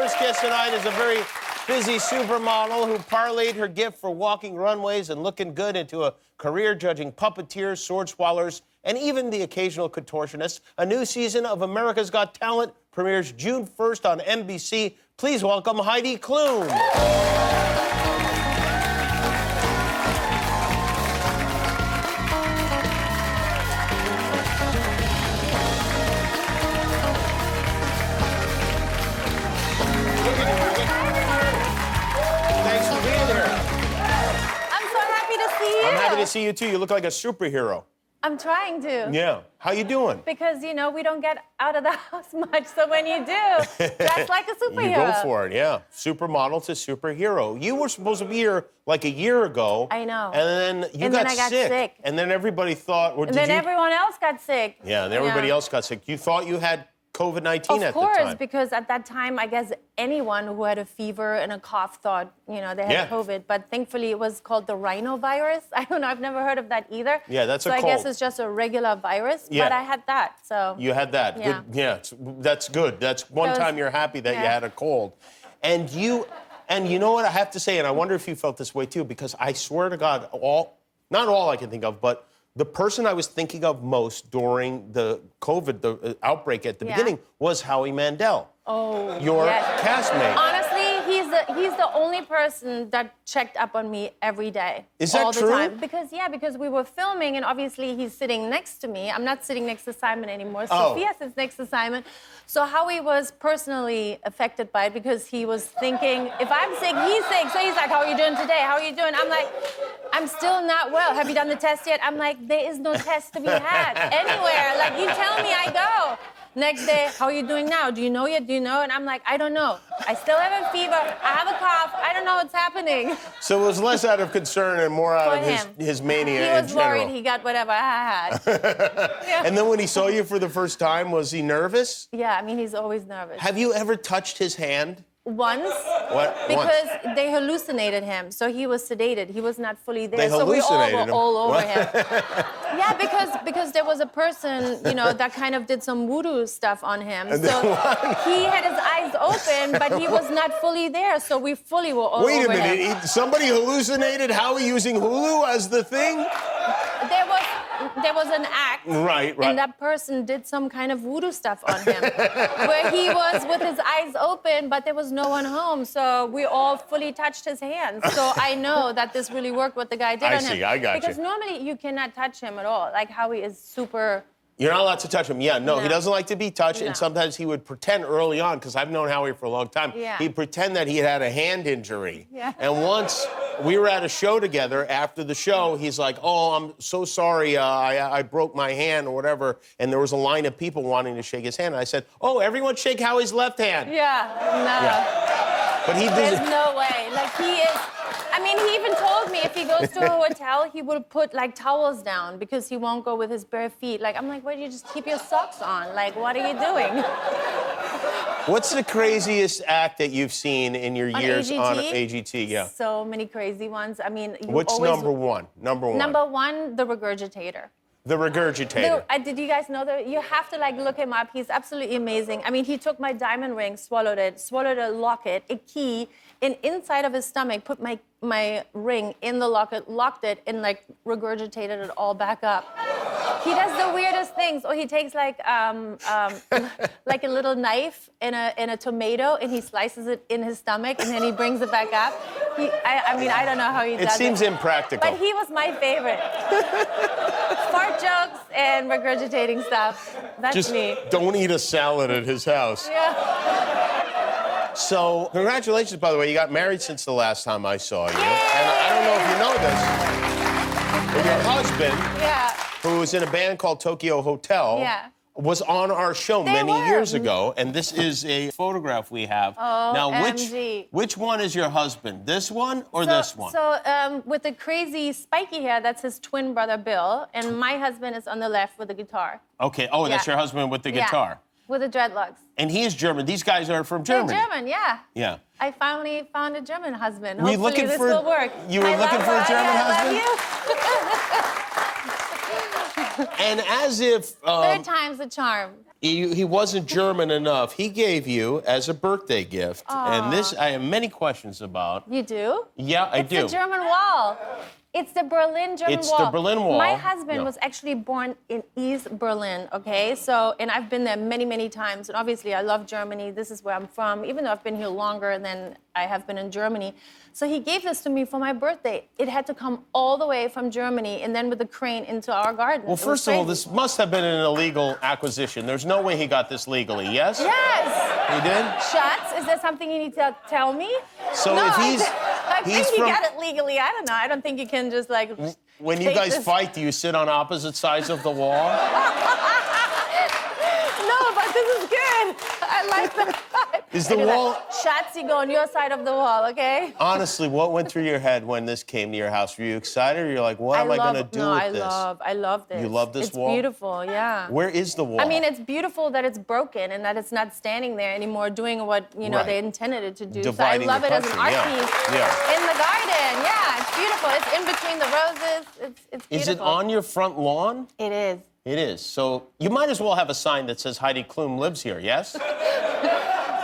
first guest tonight is a very busy supermodel who parlayed her gift for walking runways and looking good into a career judging puppeteers, sword swallowers, and even the occasional contortionist. A new season of America's Got Talent premieres June 1st on NBC. Please welcome Heidi Klum. Thanks for being here. I'm so happy to see you. I'm happy to see you, too. You look like a superhero. I'm trying to. Yeah. How you doing? Because, you know, we don't get out of the house much, so when you do, that's like a superhero. You go for it, yeah. Supermodel to superhero. You were supposed to be here like a year ago. I know. And then you got sick. And then everybody thought... And then everyone else got sick. Yeah, and everybody else got sick. You thought you had COVID-19 at the time. Of course, because at that time, I guess anyone who had a fever and a cough thought, you know, they had COVID. But thankfully, it was called the rhinovirus. I don't know, I've never heard of that either. Yeah, that's a cold. So I guess it's just a regular virus, but I had that, so. You had that. Yeah. Good. Yeah, that's good. That's one time you're happy that you had a cold. And you know what I have to say, and I wonder if you felt this way too, because I swear to God, not all I can think of, but the person I was thinking of most during the COVID outbreak at the beginning was Howie Mandel. Oh, your castmate. Honestly, he's the only person that checked up on me every day. Is that all the true? time. Because we were filming, and obviously he's sitting next to me. I'm not sitting next to Simon anymore. Sophia sits next to Simon. So Howie was personally affected by it because he was thinking, if I'm sick, he's sick. So he's like, how are you doing today? How are you doing? I'm like, I'm still not well. Have you done the test yet? I'm like, there is no test to be had anywhere. Like, you tell me, I go. Next day, how are you doing now? Do you know yet? Do you know? And I'm like, I don't know. I still have a fever. I have a cough. I don't know what's happening. So it was less out of concern and more out of his mania in general. He was worried he got whatever I had. And then when he saw you for the first time, was he nervous? Yeah, I mean, he's always nervous. Have you ever touched his hand? Once. What? Because they hallucinated him, so he was sedated. He was not fully there. They hallucinated so we all were all over him. Yeah, because there was a person, you know, that kind of did some voodoo stuff on him. So he had his eyes open, but he was not fully there. So we fully were all over him. Wait a minute. Somebody hallucinated Howie using Hulu as the thing? There was an act, right, and that person did some kind of voodoo stuff on him, where he was with his eyes open, but there was no one home, so we all fully touched his hands. So I know that this really worked, what the guy did on him. I got you. Because normally you cannot touch him at all. Like Howie is super... You're not allowed to touch him. Yeah, no, he doesn't like to be touched, and sometimes he would pretend early on, because I've known Howie for a long time, he'd pretend that he had a hand injury. Yeah. And once we were at a show together, after the show, he's like, oh, I'm so sorry, I broke my hand or whatever, and there was a line of people wanting to shake his hand. And I said, oh, everyone shake Howie's left hand. Yeah, no. Yeah. But he There's no way. Like, he is... I mean, he even told me if he goes to a hotel, he will put, like, towels down because he won't go with his bare feet. Like, I'm like, why don't you just keep your socks on? Like, what are you doing? What's the craziest act that you've seen in your years on AGT? AGT? Yeah. So many crazy ones. I mean, What's number one? Number one. Number one, the regurgitator. The regurgitator. Did you guys know that? You have to, like, look him up. He's absolutely amazing. I mean, he took my diamond ring, swallowed a locket, a key, and inside of his stomach, put my ring in the locket, locked it, and, like, regurgitated it all back up. He does the weirdest things. Or he takes, like a little knife and a tomato, and he slices it in his stomach, and then he brings it back up. I mean, I don't know how he does it. It seems impractical. But he was my favorite. Fart jokes and regurgitating stuff. That's me. Just don't eat a salad at his house. Yeah. So, congratulations, by the way. You got married since the last time I saw you. Yay! And I don't know if you know this, but your husband, who was in a band called Tokyo Hotel, was on our show many years ago. And this is a photograph we have. Oh, now, which one is your husband? This one or this one? So, with the crazy spiky hair, that's his twin brother, Bill. And my husband is on the left with the guitar. Okay. Oh, that's your husband with the guitar. With the dreadlocks. And he is German. These guys are from Germany. They're German, yeah. Yeah. I finally found a German husband. Were you Hopefully this will work. You were looking for a German husband? I love you. And as if... Third time's the charm. he wasn't German enough. He gave you as a birthday gift, and this I have many questions about. You do? Yeah, I do. It's the German Wall. It's the Berlin German Wall. It's the Berlin Wall. My husband was actually born in East Berlin, okay? So, and I've been there many, many times. And obviously, I love Germany. This is where I'm from, even though I've been here longer than I have been in Germany. So he gave this to me for my birthday. It had to come all the way from Germany and then with a crane into our garden. Well, first of all, this must have been an illegal acquisition. There's no way he got this legally, yes? Yes! He did? Schatz, is there something you need to tell me? So no, if I think he got it legally. I don't know. I don't think you can just like. When you guys fight, do you sit on opposite sides of the wall? No, but this is good. I like that. Is the wall? Schatz, you go on your side of the wall, okay? Honestly, what went through your head when this came to your house? Were you excited, or you're like, what am I going to do with this? I love this. You love this wall? It's beautiful, yeah. Where is the wall? I mean, it's beautiful that it's broken and that it's not standing there anymore doing what, you know, they intended it to do. Dividing so I love it as an art country, piece in the garden. Yeah, it's beautiful. It's in between the roses. It's beautiful. Is it on your front lawn? It is. It is. So you might as well have a sign that says Heidi Klum lives here, yes?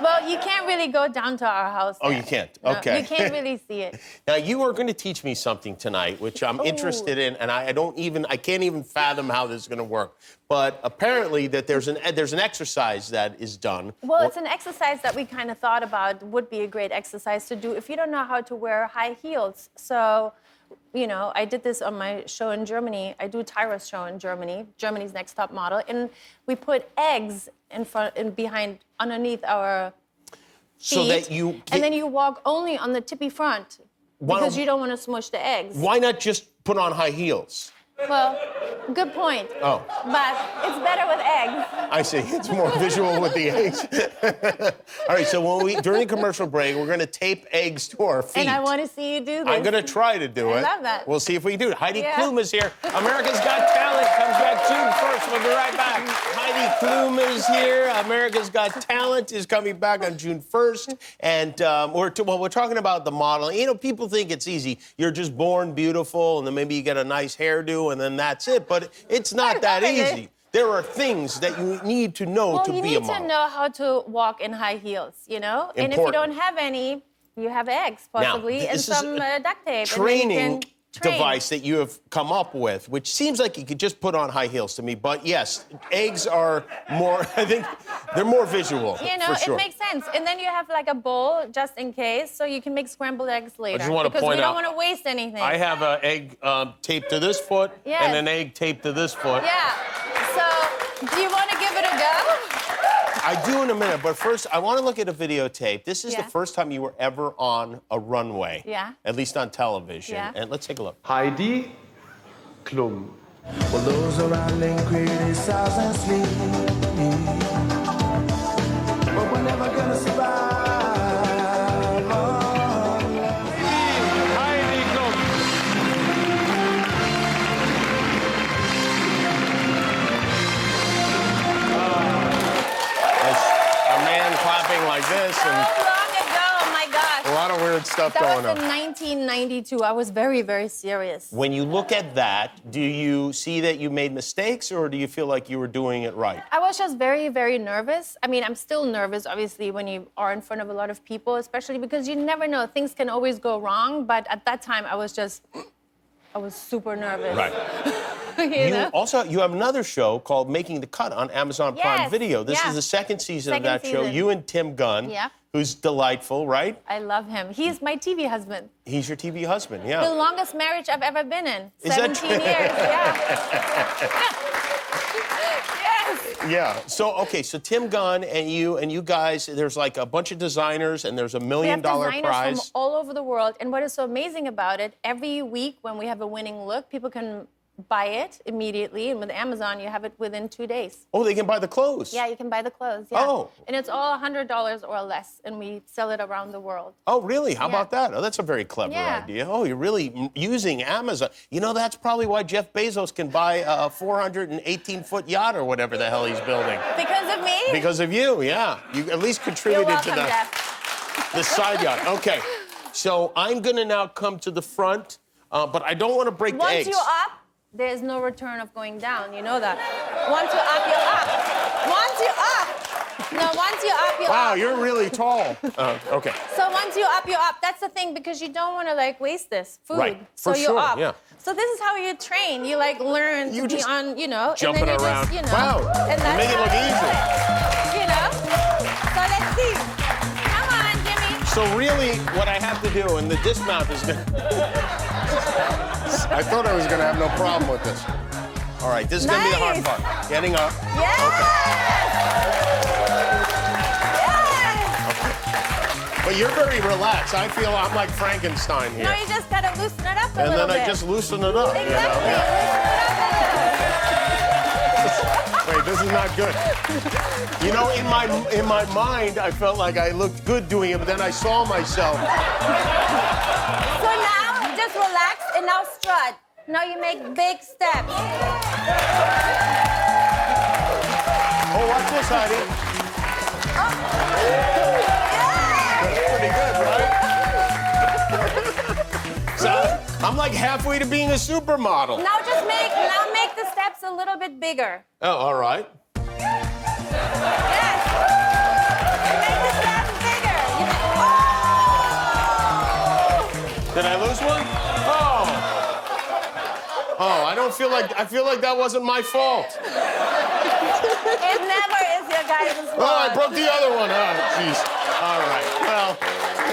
Well, you can't really go down to our house. Oh, there. you can't? No, Okay. you can't really see it. Now, you are going to teach me something tonight, which I'm interested in, and I can't even fathom how this is going to work. But apparently that there's an exercise that is done. Well, it's an exercise that we kind of thought about would be a great exercise to do if you don't know how to wear high heels. So, you know, I did this on my show in Germany. I do Tyra's show in Germany, Germany's Next Top Model, and we put eggs in front and behind, underneath our feet, so that you and then you walk only on the tippy front because you don't want to smush the eggs. Why not just put on high heels? Well, good point. Oh. But it's better with eggs. I see. It's more visual with the eggs. All right, so during the commercial break, we're going to tape eggs to our feet. And I want to see you do this. I'm going to try to do it. I love that. We'll see if we do it. Heidi Klum is here. America's Got Talent comes back June 1st. We'll be right back. Heidi Klum is here. America's Got Talent is coming back on June 1st. And we're talking about the modeling. You know, people think it's easy. You're just born beautiful, and then maybe you get a nice hairdo, and then that's it. But it's not that easy. There are things that you need to know to be a model. You need to know how to walk in high heels, you know? Important. And if you don't have any, you have eggs, possibly, now, and some duct tape. Training device that you have come up with, which seems like you could just put on high heels to me. But yes, eggs are more, I think, they're more visual. You know, for sure. it makes sense. And then you have like a bowl just in case, so you can make scrambled eggs later. I just want to because point we don't out, want to waste anything. I have an egg taped to this foot and an egg taped to this foot. Yeah. So, do you want to give it a go? I do in a minute, but first, I want to look at a videotape. This is the first time you were ever on a runway. Yeah. At least on television. Yeah. And let's take a look. Heidi Klum. Well, those around them criticize and sleep. But we're never gonna survive. Heidi Klum. A man clapping like this So and long ago, oh my gosh. a lot of weird stuff That going was in on. 1992. I was very, very serious. When you look at that, do you see that you made mistakes, or do you feel like you were doing it right? I was just very, very nervous. I mean, I'm still nervous, obviously, when you are in front of a lot of people, especially because you never know. Things can always go wrong. But at that time, I was super nervous. Right. you know? You have another show called Making the Cut on Amazon Prime Video. This is the second season of that show. You and Tim Gunn, who's delightful, right? I love him. He's my TV husband. He's your TV husband, yeah. The longest marriage I've ever been in. Is 17 that years, yeah. Yes. Yeah. So Tim Gunn and you guys, there's like a bunch of designers and there's $1 million We have designers prize. from all over the world. And what is so amazing about it, every week when we have a winning look, people can buy it immediately. And with Amazon, you have it within 2 days. Oh, they can buy the clothes. Yeah, you can buy the clothes. Yeah. Oh. And it's all $100 or less, and we sell it around the world. Oh, really? How about that? Oh, that's a very clever idea. Oh, you're really using Amazon. You know, that's probably why Jeff Bezos can buy a 418-foot yacht or whatever the hell he's building. Because of me? Because of you, yeah. You at least contributed You're welcome, to Jeff. the side yacht. Okay. So I'm going to now come to the front, but I don't want to break the eggs. Once you're up, there's no return of going down. You know that. Once you're up, you're up. Once you're up. No, once you're up, you're Wow, up. you're really tall. Okay. So once you're up, you're up. That's the thing, because you don't want to like waste this food. Right. So For you're sure, up. yeah. So this is how you train. You like learn You to be just on, you know, jumping and then you around. just, you know. Wow. And You make it look how you easy. do it, you know. So let's see. Come on, Jimmy. So really, what I have to do, and the dismount is gonna... I thought I was gonna have no problem with this. All right, this is gonna be the hard Nice. part. Getting up. Yes. But you're very relaxed. I feel I'm like Frankenstein here. No, you just gotta loosen it up a And little then bit. I just loosen it up, Exactly. you know? Loosen it up a little. Wait, this is not good. You know, in my mind, I felt like I looked good doing it, but then I saw myself. So now, just relax and now strut. Now you make big steps. Oh, watch this, Heidi. Pretty good, right? So I'm like halfway to being a supermodel. Now make the steps a little bit bigger. Oh, all right. Yes. Make the steps bigger. Did I lose one? Oh. Oh, I feel like that wasn't my fault. It never is your guys' fault. Oh, I broke the other one. Oh, jeez. All right. Well,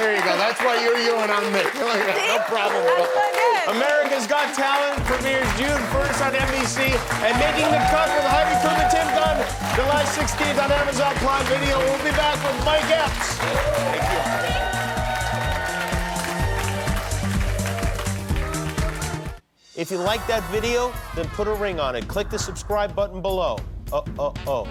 there you go. That's why you're you and I'm me. No problem. That's so good. America's Got Talent premieres June 1st on NBC, and Making the Cut with Heidi Klum and Tim Gunn, July 16th on Amazon Prime Video. We'll be back with Mike Epps. Thank you. If you like that video, then put a ring on it. Click the subscribe button below. Oh.